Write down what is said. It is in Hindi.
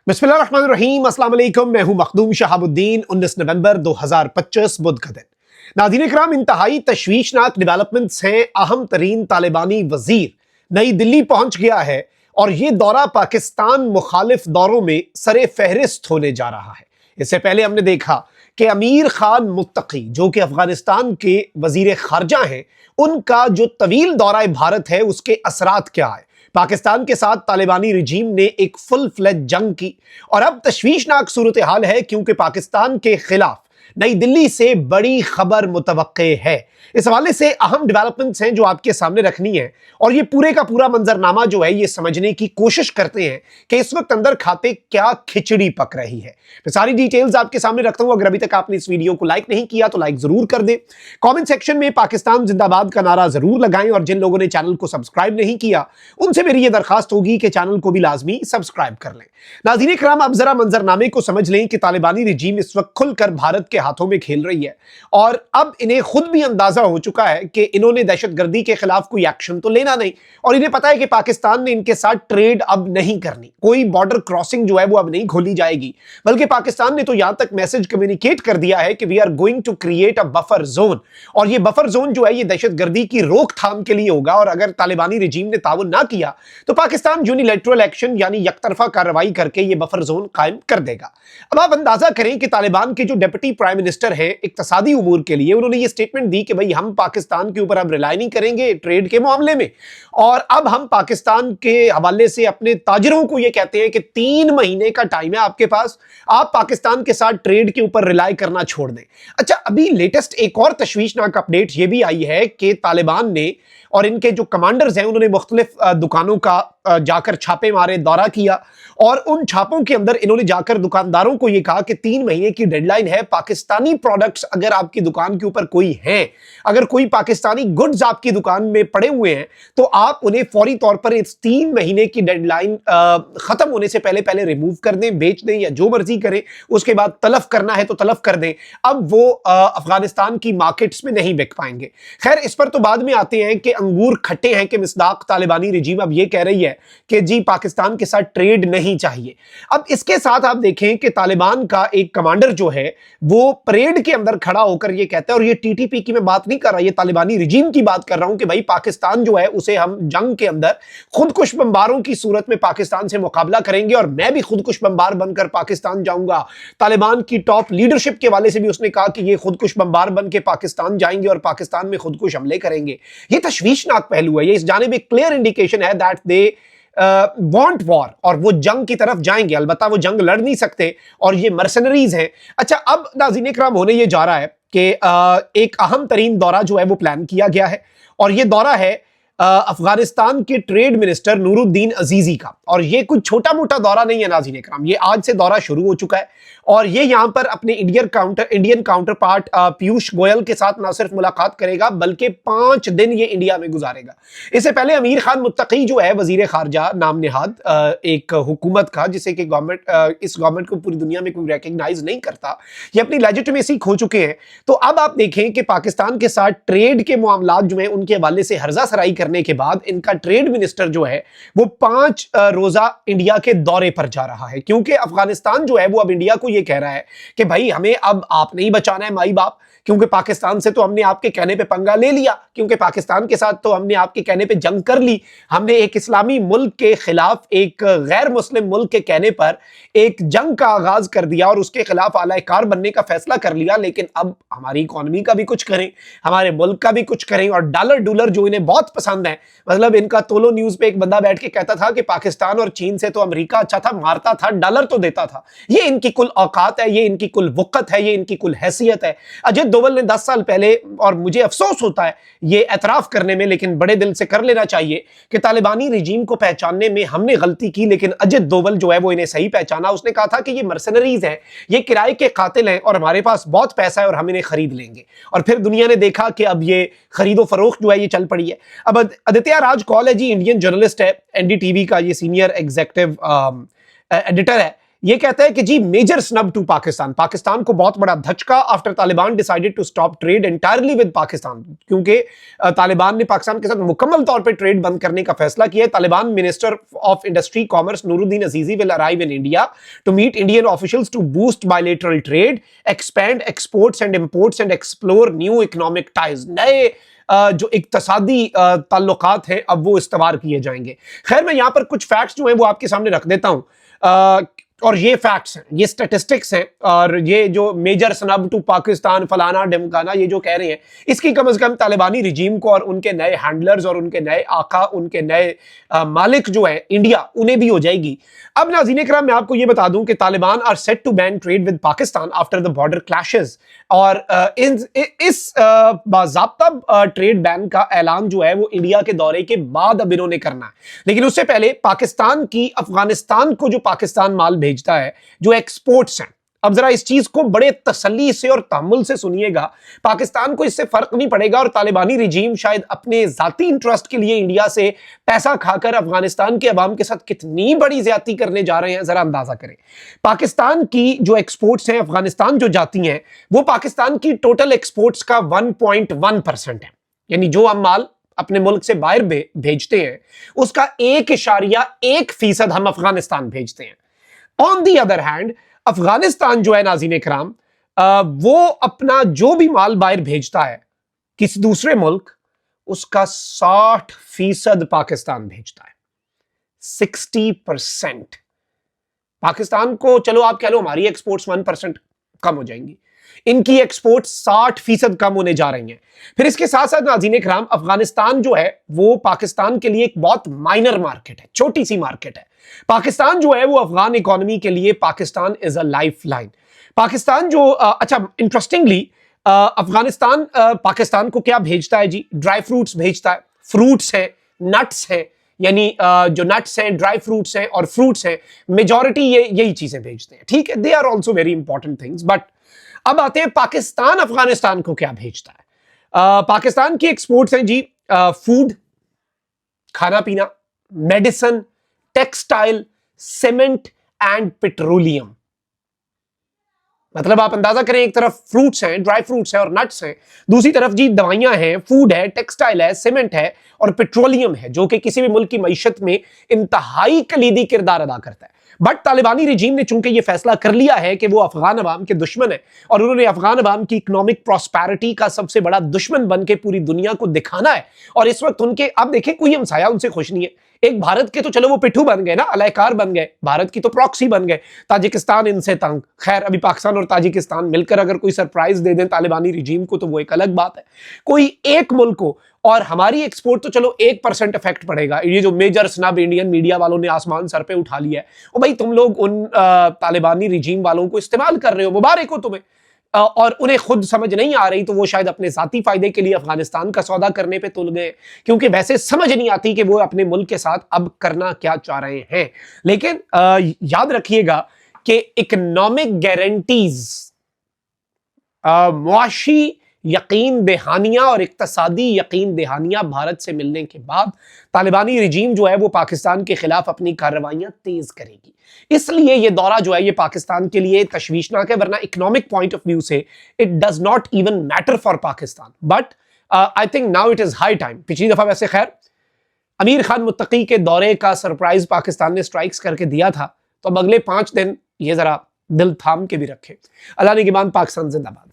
बिस्मिल्लाहिर्रहमानिर्रहीम, अस्सलाम वालेकुम। मैं हूं मखदूम शहाबुद्दीन। 19 नवंबर 2025 बुध का दिन। नाज़रीन इकराम, इंतहाई तशवीशनाक डेवलपमेंट्स हैं। अहम तरीन तालिबानी वजीर नई दिल्ली पहुंच गया है और ये दौरा पाकिस्तान मुखालिफ दौरों में सरे फहरिस्त होने जा रहा है। इससे पहले हमने देखा कि अमीर खान मुत्तकी, जो कि अफगानिस्तान के वजीर खारजा हैं, उनका जो तवील दौरा भारत है उसके असरात क्या है। पाकिस्तान के साथ तालिबानी रिजीम ने एक फुल फ्लेज जंग की और अब तशवीशनाक सूरत हाल है, क्योंकि पाकिस्तान के खिलाफ नई दिल्ली से बड़ी खबर मुतवक्के है। इस हवाले से अहम डेवलपमेंट्स हैं जो आपके सामने रखनी है और ये पूरे का पूरा मंजरनामा जो है ये समझने की कोशिश करते हैं कि इस वक्त अंदर खाते क्या खिचड़ी पक रही है। मैं सारी डिटेल्स आपके सामने रखता हूं। अगर अभी तक आपने इस वीडियो को लाइक नहीं किया तो लाइक जरूर कर दें। कमेंट सेक्शन में पाकिस्तान जिंदाबाद का नारा जरूर लगाएं और जिन लोगों ने चैनल को सब्सक्राइब नहीं किया उनसे मेरी यह दरखास्त होगी कि चैनल को भी लाजमी सब्सक्राइब कर लें। नाज़रीन इकराम, अब जरा मंजरनामे को समझ लें कि तालिबानी रिजीम इस वक्त खुलकर भारत के हाथों में खेल रही है और अब इन्हें खुद भी अंदाजा हो चुका है कि इन्होंने दहशतगर्दी के खिलाफ कोई एक्शन तो लेना नहीं और इन्हें पता है कि पाकिस्तान ने इनके साथ ट्रेड अब नहीं करनी, कोई बॉर्डर क्रॉसिंग जो है वो अब नहीं खोली जाएगी, बल्कि पाकिस्तान ने तो यहां तक मैसेज कम्युनिकेट कर दिया है कि we are going to create a buffer zone. और ये बफर जोन जो है ये दहशतगर्दी की रोकथाम के लिए होगा और अगर तालिबानी रिजीम ने ताउन ना किया तो पाकिस्तान यूनिलैटरल एक्शन यानी यकतरफा कार्रवाई करके ये बफर जोन कायम कर देगा। अब आप अंदाजा करें कि तालिबान के जो डिप्टी प्राइम मिनिस्टर हैं इक्तसादी उमूर के लिए, उन्होंने ये स्टेटमेंट दी कि भाई हम पाकिस्तान के ऊपर अब रिलाई नहीं करेंगे ट्रेड के मामले में और अब हम पाकिस्तान के हवाले से अपने ताजिरों को ये कहते हैं कि 3 महीने का टाइम है आपके पास, आप पाकिस्तान के साथ ट्रेड के ऊपर रिलाई करना छोड़ दें। अच्छा, अभी लेटेस्ट एक और तशवीशनाक अपडेट ये भी आई है कि तालिबान ने और इनके जो कमांडर्स हैं उन्होंने मुख्तलिफ दुकानों का जाकर छापे मारे, दौरा किया और उन छापों के अंदर इन्होंने जाकर दुकानदारों को यह कहा कि 3 महीने की डेडलाइन है। पाकिस्तानी प्रोडक्ट्स अगर आपकी दुकान के ऊपर कोई है, अगर कोई पाकिस्तानी गुड्स आपकी दुकान में पड़े हुए हैं तो आप उन्हें फौरी तौर पर इस 3 महीने की डेडलाइन खत्म होने से पहले पहले रिमूव कर दें, बेच दें या जो मर्जी करें, उसके बाद तलफ करना है तो तलफ कर दें। अब वो अफगानिस्तान की मार्केट्स में नहीं बिक पाएंगे। खैर, इस पर तो बाद में आते हैं कि अंगूर खट्टे हैं कि मिसदाक तालिबानी रिजीम अब ये कह रही है कि जी पाकिस्तान के साथ ट्रेड नहीं चाहिए। अब इसके साथ आप देखें कि तालिबान का एक कमांडर जो है वो परेड के अंदर खड़ा होकर ये कहता है, और ये टीटीपी की मैं बात नहीं कर रहा, ये तालिबानी रिजीम की बात कर रहा हूं कि भाई पाकिस्तान जो है उसे हम जंग के अंदर खुदकुश बमबारों की सूरत में पाकिस्तान से मुकाबला करेंगे और मैं भी खुदकुश बमबार बनकर पाकिस्तान जाऊंगा। तालिबान की टॉप लीडरशिप के वाले से भी उसने कहा कि ये खुदकुश बमबार बन के पाकिस्तान जाएंगे और पाकिस्तान में खुदकुश हमले करेंगे। ये तशवीशनाक पहलू है, ये इस जानिब एक क्लियर इंडिकेशन है दैट दे वांट वॉर और वो जंग की तरफ जाएंगे। अलबत्ता वो जंग लड़ नहीं सकते और ये मर्सनरीज हैं। अच्छा, अब नाज़रीन इकराम होने ये जा रहा है कि एक अहम तरीन दौरा जो है वो प्लान किया गया है और ये दौरा है अफगानिस्तान के ट्रेड मिनिस्टर नूरुद्दीन अजीजी का। और ये कुछ छोटा मोटा दौरा नहीं है नाज़रीन इकराम, ये आज से दौरा शुरू हो चुका है और ये यहां पर अपने Indian counter part Piyush Goyal के साथ ना सिर्फ मुलाकात करेगा बल्कि 5 दिन ये इंडिया में गुजारेगा। इससे पहले अमीर खान मुत्तकी जो है वजीर खारजा नाम निहाद एक हुकूमत का, जिसे कि गवर्नमेंट इस गवर्नमेंट को पूरी दुनिया में कोई रिकॉग्नाइज नहीं करता, ये अपनी लेजिटिमेसी खो चुके हैं। तो अब आप देखें कि पाकिस्तान के साथ ट्रेड के मामलात जो है उनके हवाले से हर्जा सराई करने के बाद इनका ट्रेड मिनिस्टर जो है वो 5 रोजा इंडिया के दौरे पर जा रहा है, क्योंकि अफगानिस्तान जो है वो अब इंडिया को ये कह रहा है कि भाई हमें अब आप नहीं बचाना है माई बाप, क्योंकि पाकिस्तान से तो हमने आपके कहने पे पंगा ले लिया, क्योंकि पाकिस्तान के साथ तो हमने आपके कहने पे जंग कर ली, हमने एक इस्लामी मुल्क के खिलाफ एक गैर मुस्लिम मुल्क के कहने पर एक जंग का आगाज कर दिया और उसके खिलाफ आलाकार बनने का फैसला कर लिया। लेकिन अब हमारी इकोनॉमी का भी कुछ करें, हमारे मुल्क का भी कुछ करें और डॉलर डॉलर जो इन्हें बहुत पसंद है, मतलब इनका तोलो न्यूज पे एक बंदा बैठ के कहता था कि पाकिस्तान और चीन से तो अमेरिका अच्छा था, मारता था, डॉलर तो देता था। ये इनकी कुल औकात है, ये इनकी कुल वक़्त है, ये इनकी कुल हैसियत है। अजित डोवल ने 10 साल पहले, और मुझे अफसोस होता है ये एतराफ करने में, लेकिन बड़े दिल से कर लेना चाहिए कि तालिबानी रिजीम को पहचानने में हमने गलती की, लेकिन अजित डोवल जो है वो इन्हें सही पहचाना। उसने कहा था कि ये मर्सनरीज हैं, ये किराए के कातिल हैं और हमारे पास बहुत पैसा है और हम इन्हें खरीद लेंगे। और फिर दुनिया ने देखा कि अब ये खरीदो फरोख्त जो है ये चल पड़ी है। अब आदित्य राज कौल है जी, इंडियन जर्नलिस्ट है, एनडीटीवी का ये सीनियर एग्जीक्यूटिव एडिटर है। ये कहता है कि जी major snub to Pakistan, Pakistan को बहुत बड़ा धचका after Taliban decided to stop trade entirely with Pakistan, क्योंकि तालिबान ने पाकिस्तान के साथ मुकम्मल तौर पे ट्रेड बंद करने का फैसला किया है। Taliban minister of industry commerce Nooruddin Azizi will arrive in India to meet Indian officials to boost bilateral trade, expand exports and imports and explore new economic ties. नए जो इक्तसादी ताल्लुकात हैं अब वो इस्तवार किए जाएंगे। खैर, मैं यहां पर कुछ फैक्ट्स जो हैं वो आपके सामने रख देता हूं, और ये फैक्ट्स हैं, ये स्टैटिस्टिक्स हैं, और ये जो मेजर स्नब टू पाकिस्तान फलाना ढिमकाना ये जो कह रहे हैं, इसकी कम से कम तालिबानी रिजीम को और उनके नए हैंडलर्स और उनके नए आका, उनके नए मालिक जो है इंडिया, उन्हें भी हो जाएगी। अब नाज़रीन इकराम, मैं आपको ये बता दूं कि Taliban are set to ban trade with Pakistan after the border clashes, और इस बाज़ाब्ता ट्रेड बैन का ऐलान जो है वो इंडिया के दौरे के बाद अब इन्होंने करना है। लेकिन उससे पहले पाकिस्तान की अफगानिस्तान को जो पाकिस्तान माल भेजता है, जो एक्सपोर्ट्स हैं, अब जरा इस चीज को बड़े तसल्ली से और तहम्मुल से सुनिएगा। पाकिस्तान को इससे फर्क नहीं पड़ेगा, और तालिबानी रिजीम शायद अपने जाती इंटरेस्ट के लिए इंडिया से पैसा खाकर अफगानिस्तान के अवाम के साथ कितनी बड़ी ज्यादती करने जा रहे हैं, जरा अंदाजा करें। पाकिस्तान की जो एक्सपोर्ट्स हैं अफगानिस्तान जो जाती हैं, वो पाकिस्तान की टोटल एक्सपोर्ट्स का 1.1% है। यानी जो हम माल अपने मुल्क से बाहर भेजते हैं उसका 1.1% हम अफगानिस्तान भेजते हैं। On the other hand, Afghanistan जो है नाज़रीन इकराम, वो अपना जो भी माल बाहर भेजता है किसी दूसरे मुल्क, उसका 60% पाकिस्तान भेजता है। 60%। पाकिस्तान को, चलो आप कह लो हमारी एक्सपोर्ट्स 1% कम हो जाएंगी, इनकी एक्सपोर्ट 60% कम होने जा रही हैं। फिर इसके साथ साथ नाज़रीन इकराम, अफगानिस्तान जो है वो पाकिस्तान के लिए एक बहुत माइनर मार्केट है, छोटी सी मार्केट है। पाकिस्तान जो है वो अफगान इकोनॉमी के लिए, Pakistan is a life line. Pakistan जो अच्छा, इंटरेस्टिंगली अफगानिस्तान पाकिस्तान को क्या भेजता है जी? ड्राई फ्रूट्स भेजता है, फ्रूट्स हैं, नट्स हैं, यानी जो नट्स हैं, ड्राई फ्रूट्स हैं और फ्रूट्स हैं, मेजॉरिटी यही चीजें भेजते हैं। ठीक है, they are also very important things. But अब आते हैं पाकिस्तान अफगानिस्तान को क्या भेजता है। पाकिस्तान की एक्सपोर्ट्स हैं जी, फूड, खाना पीना, medicine, textile, cement and petroleum. मतलब आप अंदाजा करें, एक तरफ फ्रूट्स हैं, ड्राई फ्रूट्स हैं और नट्स हैं, दूसरी तरफ जी दवाइयां हैं, फूड है, टेक्सटाइल है, सीमेंट है और पेट्रोलियम है, जो कि किसी भी मुल्क की मईशत में इंतहाई कलीदी किरदार अदा करता है। बट तालिबानी रिजीम ने चूंकि यह फैसला कर लिया है कि वो अफगान अवाम के दुश्मन है, और उन्होंने अफगान अवाम की इकोनॉमिक प्रॉस्पेरिटी का सबसे बड़ा दुश्मन बन के पूरी दुनिया को दिखाना है, और इस वक्त उनके, आप देखें, कोई हमसाया उनसे खुश नहीं है। एक भारत के तो चलो वो पिट्ठू बन गए ना, अलहकार बन गए, भारत की तो प्रॉक्सी बन गए, ताजिकिस्तान इनसे तंग। खैर, अभी पाकिस्तान और ताजिकिस्तान मिलकर अगर कोई सरप्राइज दे दें तालिबानी रिजीम को तो वो एक अलग बात है। कोई एक मुल्क को, और हमारी एक्सपोर्ट तो चलो 1% इफेक्ट पड़ेगा। ये जो मेजर स्नब इंडियन मीडिया वालों ने आसमान सर पे उठा लिया है, ओ भाई तुम लोग उन तालिबानी रिजीम वालों को इस्तेमाल कर रहे हो, मुबारक हो तुम्हें। और उन्हें खुद समझ नहीं आ रही तो वो शायद अपने जाती फायदे के लिए अफगानिस्तान का सौदा करने पे तुल गए, क्योंकि वैसे समझ नहीं आती कि वो अपने मुल्क के साथ अब करना क्या चाह रहे हैं। लेकिन याद रखिएगा कि इकोनॉमिक गारंटीज, मुआशी यकीन दहानियां और इक्तसादी यकीन दहानियां भारत से मिलने के बाद तालिबानी रिजीम जो है वो पाकिस्तान के खिलाफ अपनी कार्रवाइयां तेज करेगी। इसलिए ये दौरा जो है ये पाकिस्तान के लिए तशवीशनाक है, वरना इकोनॉमिक पॉइंट ऑफ व्यू से it does not even matter for Pakistan. But I think now it is high time. पिछली दफा वैसे खैर अमीर खान मुत्तकी के दौरे का सरप्राइज पाकिस्तान ने स्ट्राइक्स करके दिया था, तो अब अगले 5 दिन ये जरा दिल थाम के भी रखे। अल्लाह निगहबान, पाकिस्तान जिंदाबाद।